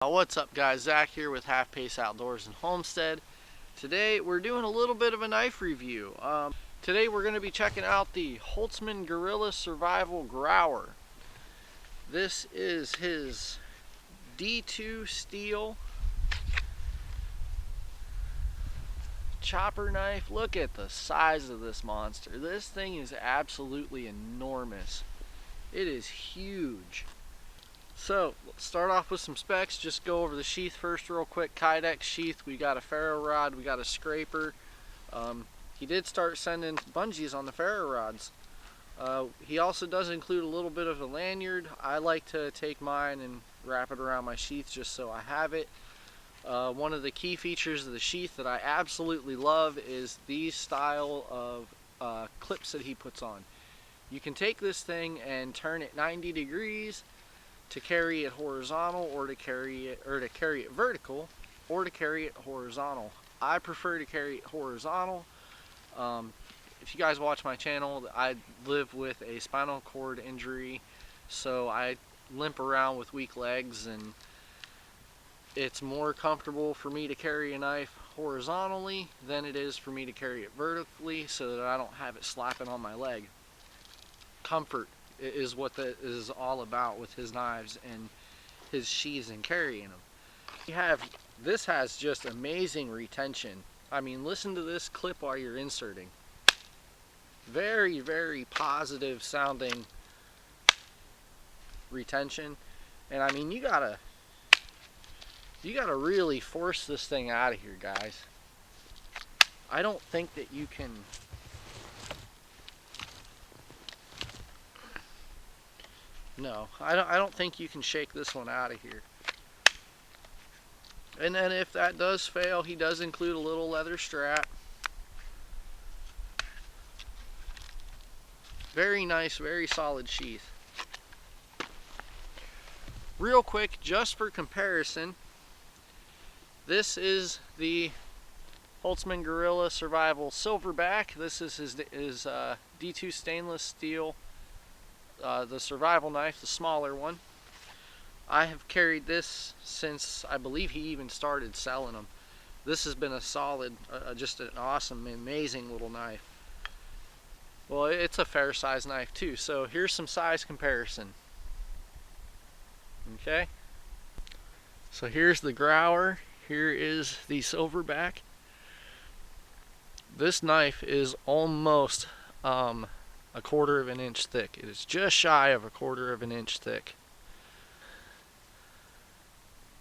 What's up guys, Zach here with Half Pace Outdoors in Homestead. Today we're doing a little bit of a knife review. Today we're going to be checking out the Holtzman Gorilla Survival Grauer. This is his D2 steel chopper knife. Look at the size of this monster. This thing is absolutely enormous. It is huge. So, let's start off with some specs. Just go over the sheath first real quick. Kydex sheath. We got a ferro rod. We got a scraper. He did start sending bungees on the ferro rods. He also does include a little bit of a lanyard. I like to take mine and wrap it around my sheath just so I have it. One of the key features of the sheath that I absolutely love is these style of clips that he puts on. You can take this thing and turn it 90 degrees to carry it horizontal, or to carry it vertical, or to carry it horizontal. I prefer to carry it horizontal. If you guys watch my channel, I live with a spinal cord injury, so I limp around with weak legs, and it's more comfortable for me to carry a knife horizontally than it is for me to carry it vertically, so that I don't have it slapping on my leg. Comfort is what that is all about with his knives and his sheaths and carrying them. This has just amazing retention. I mean, listen to this clip while you're inserting. Very, very positive sounding retention. And I mean, you gotta really force this thing out of here, guys. I don't think that you can. No, I don't think you can shake this one out of here. And then if that does fail, he does include a little leather strap. Very nice, very solid sheath. Real quick, just for comparison, this is the Holtzman Gorilla Survival Silverback. This is his D2 stainless steel. The survival knife, the smaller one. I have carried this since I believe he even started selling them. This has been a solid, just an awesome, amazing little knife. Well, it's a fair size knife too, so here's some size comparison. Okay, so here's the Grauer, here is the Silverback. This knife is almost a quarter of an inch thick. It is just shy of a quarter of an inch thick.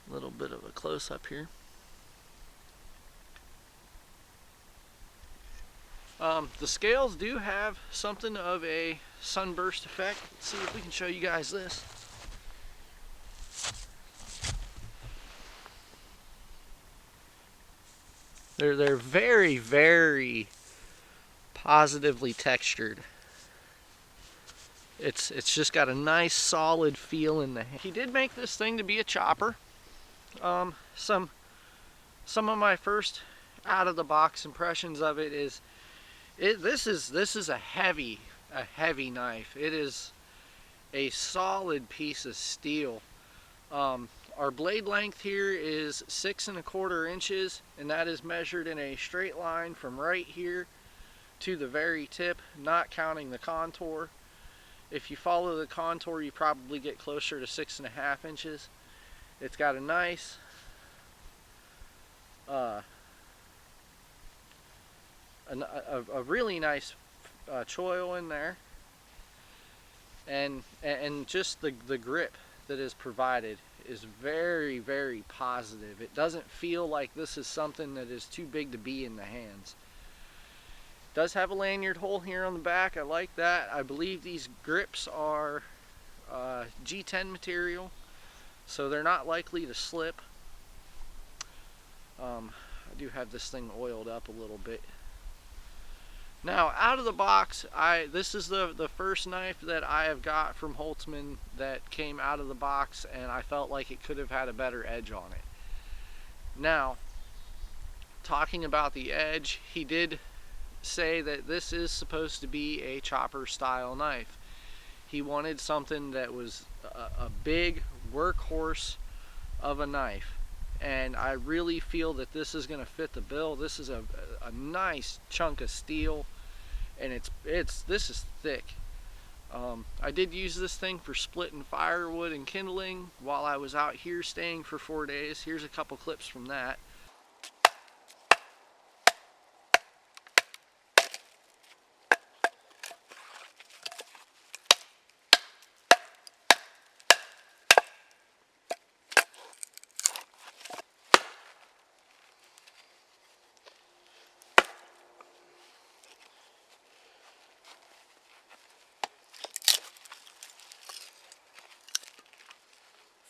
A little bit of a close-up here. The scales do have something of a sunburst effect. Let's see if we can show you guys this. They're very, very positively textured. It's just got a nice solid feel in the hand. He did make this thing to be a chopper. Some of my first out of the box impressions of it is this is a heavy knife. It is a solid piece of steel. Our blade length here is 6 1/4 inches, and that is measured in a straight line from right here to the very tip, not counting the contour. If you follow the contour, you probably get closer to 6 1/2 inches. It's got a nice a really nice choil in there, and just the grip that is provided is very, very positive. It doesn't feel like this is something that is too big to be in the hands. Does have a lanyard hole here on the back. I like that. I believe these grips are G10 material, so they're not likely to slip. I do have this thing oiled up a little bit. Now, out of the box, this is the first knife that I have got from Holtzman that came out of the box, and I felt like it could have had a better edge on it. Now, talking about the edge, he did say that this is supposed to be a chopper style knife. He wanted something that was a big workhorse of a knife, and I really feel that this is going to fit the bill. This is a nice chunk of steel, and this is thick. I did use this thing for splitting firewood and kindling while I was out here staying for 4 days. Here's a couple clips from that.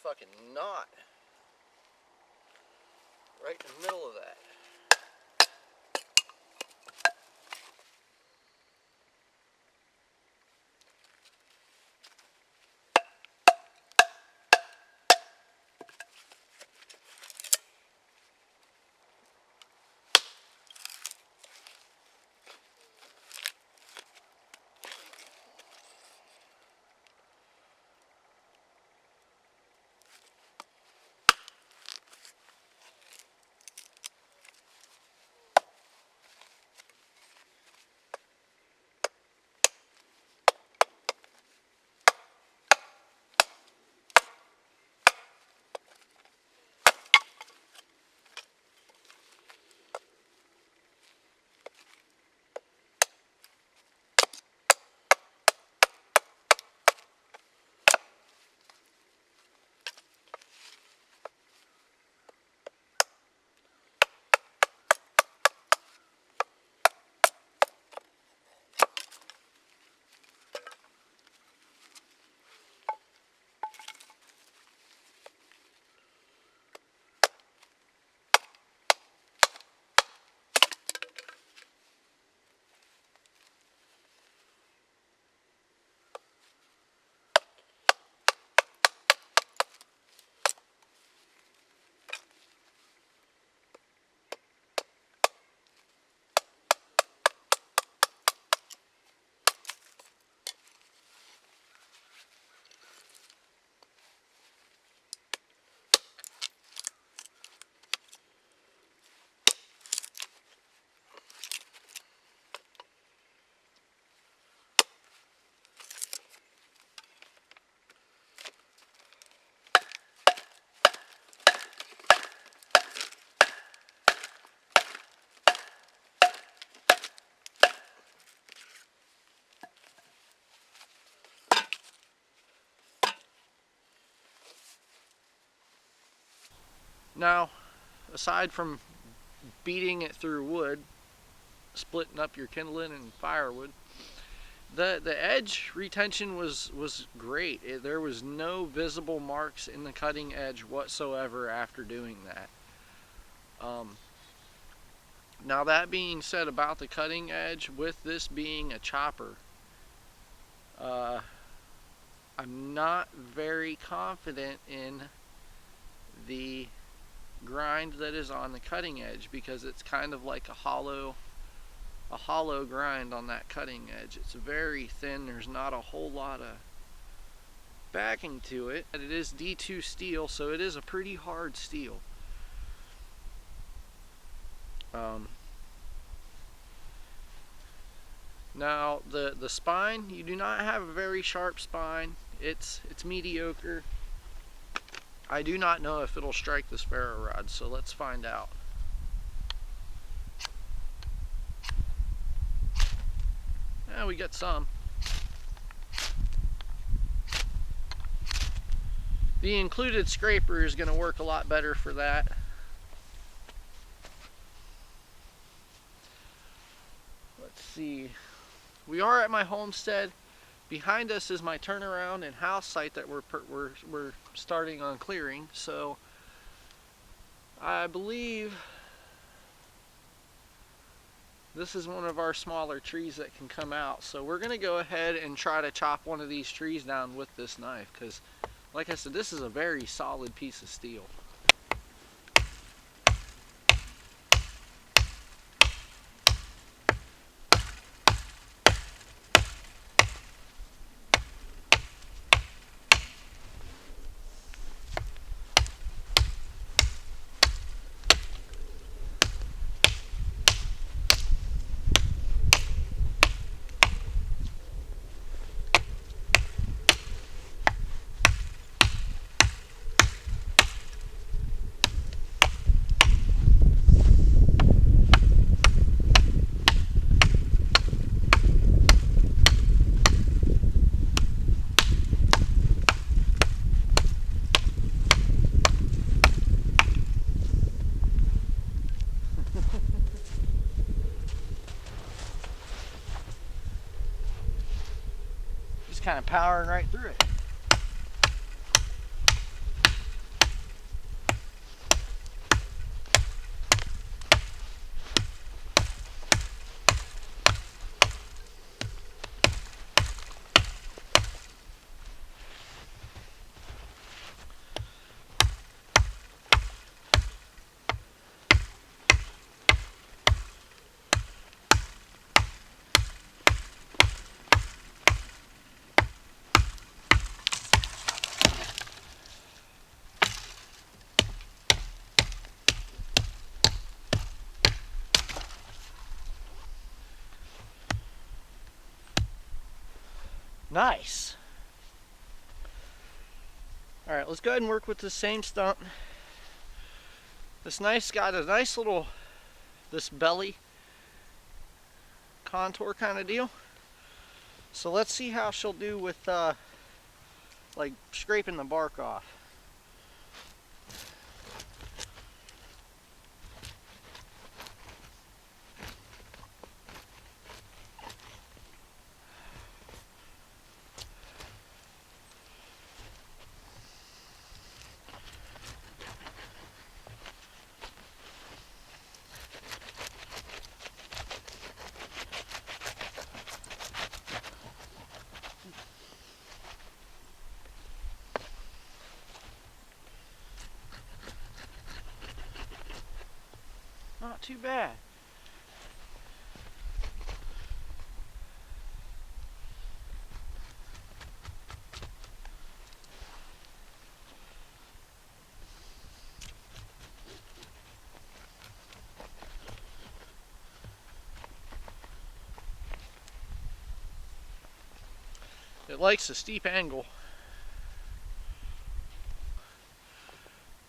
Fucking knot right in the middle of that. Now, aside from beating it through wood, splitting up your kindling and firewood, the edge retention was great. There was no visible marks in the cutting edge whatsoever after doing that. Now, that being said about the cutting edge, with this being a chopper, I'm not very confident in the grind that is on the cutting edge, because it's kind of like a hollow grind on that cutting edge. It's very thin. There's not a whole lot of backing to it. It is D2 steel, so it is a pretty hard steel. Now the spine, you do not have a very sharp spine. It's mediocre. I do not know if it'll strike this ferro rod, so let's find out. Yeah, we got some. The included scraper is going to work a lot better for that. Let's see. We are at my homestead. Behind us is my turnaround and house site that we're starting on clearing. So I believe this is one of our smaller trees that can come out. So we're going to go ahead and try to chop one of these trees down with this knife, because like I said, this is a very solid piece of steel. kind of powering right through it. Nice. All right, let's go ahead and work with the same stump. This got a nice little, this belly contour kind of deal. So let's see how she'll do with like scraping the bark off. Not too bad. It likes a steep angle.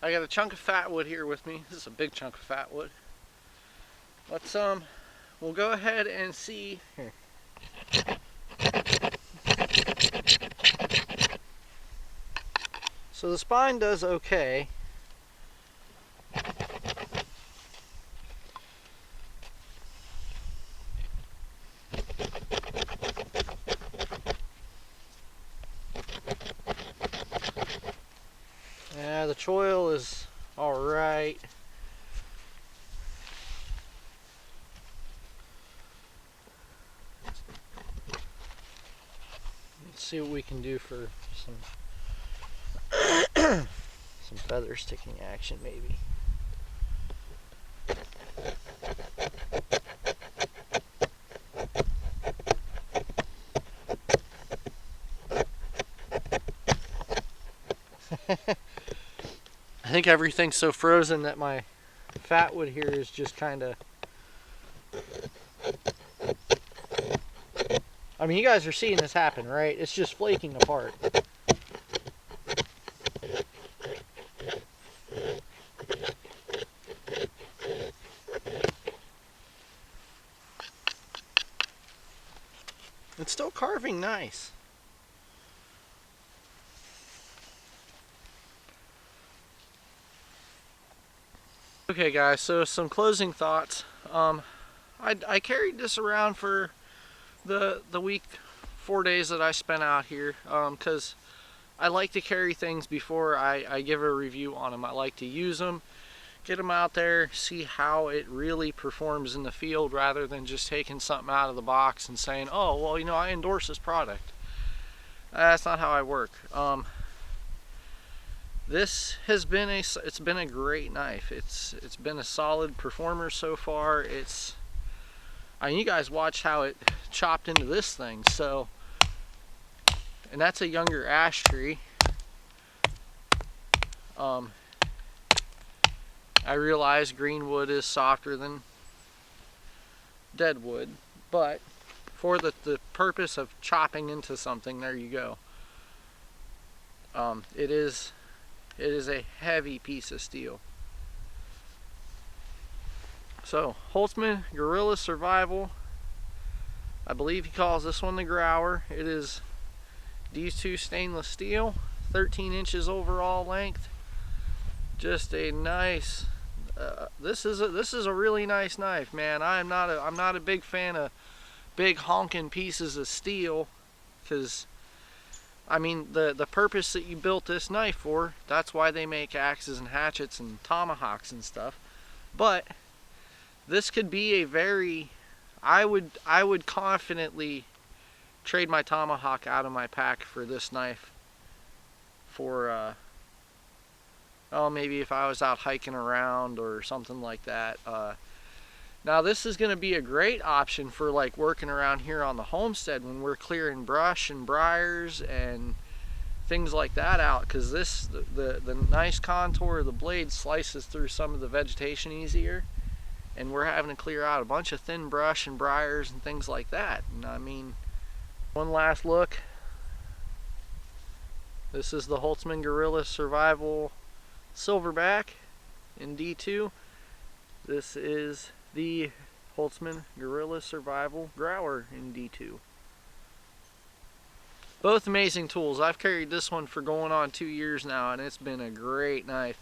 I got a chunk of fat wood here with me. This is a big chunk of fat wood. Let's we'll go ahead and see here. So the spine does okay. Yeah, the choil is all right. Let's see what we can do for some some feather sticking action, maybe. I think everything's so frozen that my fat wood here is just kind of, I mean, you guys are seeing this happen, right? It's just flaking apart. It's still carving nice. Okay guys, so some closing thoughts. I carried this around for the week, 4 days that I spent out here, because I like to carry things before I give a review on them. I like to use them, get them out there, see how it really performs in the field, rather than just taking something out of the box and saying, oh, well, you know, I endorse this product. That's not how I work. This has been it's been a great knife. It's been a solid performer so far. I mean, you guys watched how it chopped into this thing, so, and that's a younger ash tree. I realize green wood is softer than dead wood, but for the purpose of chopping into something, there you go. It is a heavy piece of steel. So, Holtzman Gorilla Survival. I believe he calls this one the Grauer. It is D2 stainless steel, 13 inches overall length. Just a nice. This is a really nice knife, man. I'm not a big fan of big honking pieces of steel, because I mean, the purpose that you built this knife for, that's why they make axes and hatchets and tomahawks and stuff. But this could be a very, I would confidently trade my tomahawk out of my pack for this knife for maybe if I was out hiking around or something like that. Now this is going to be a great option for like working around here on the homestead when we're clearing brush and briars and things like that out, because the nice contour of the blade slices through some of the vegetation easier, and we're having to clear out a bunch of thin brush and briars and things like that. And I mean, one last look. This is the Holtzman Gorilla Survival Silverback in D2. This is the Holtzman Gorilla Survival Grauer in D2. Both amazing tools. I've carried this one for going on 2 years now, and it's been a great knife.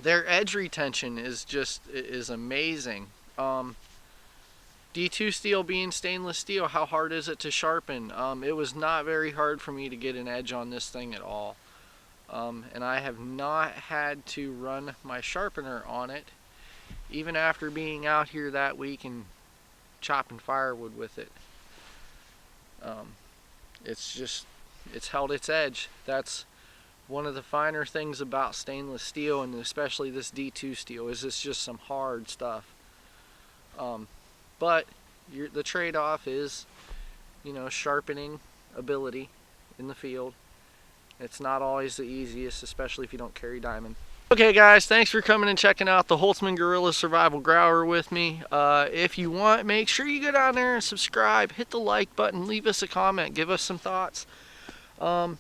Their edge retention is amazing. D2 steel being stainless steel, how hard is it to sharpen? It was not very hard for me to get an edge on this thing at all. And I have not had to run my sharpener on it, even after being out here that week and chopping firewood with it. It's held its edge. That's one of the finer things about stainless steel, and especially this D2 steel, is it's just some hard stuff. But the trade-off is, you know, sharpening ability in the field. It's not always the easiest, especially if you don't carry diamond. Okay guys, thanks for coming and checking out the Holtzman Gorilla Survival Grauer with me. If you want, make sure you go down there and subscribe, hit the like button, leave us a comment, give us some thoughts. That's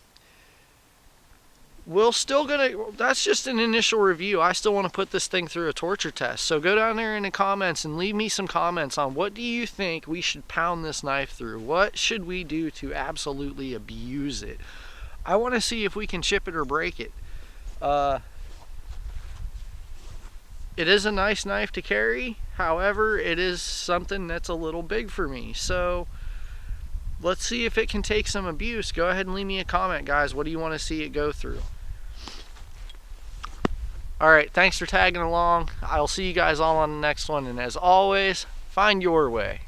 just an initial review. I still want to put this thing through a torture test. So go down there in the comments and leave me some comments on what do you think we should pound this knife through? What should we do to absolutely abuse it? I want to see if we can chip it or break it. It is a nice knife to carry. However, it is something that's a little big for me. So let's see if it can take some abuse. Go ahead and leave me a comment, guys. What do you want to see it go through? Alright, thanks for tagging along. I'll see you guys all on the next one. And as always, find your way.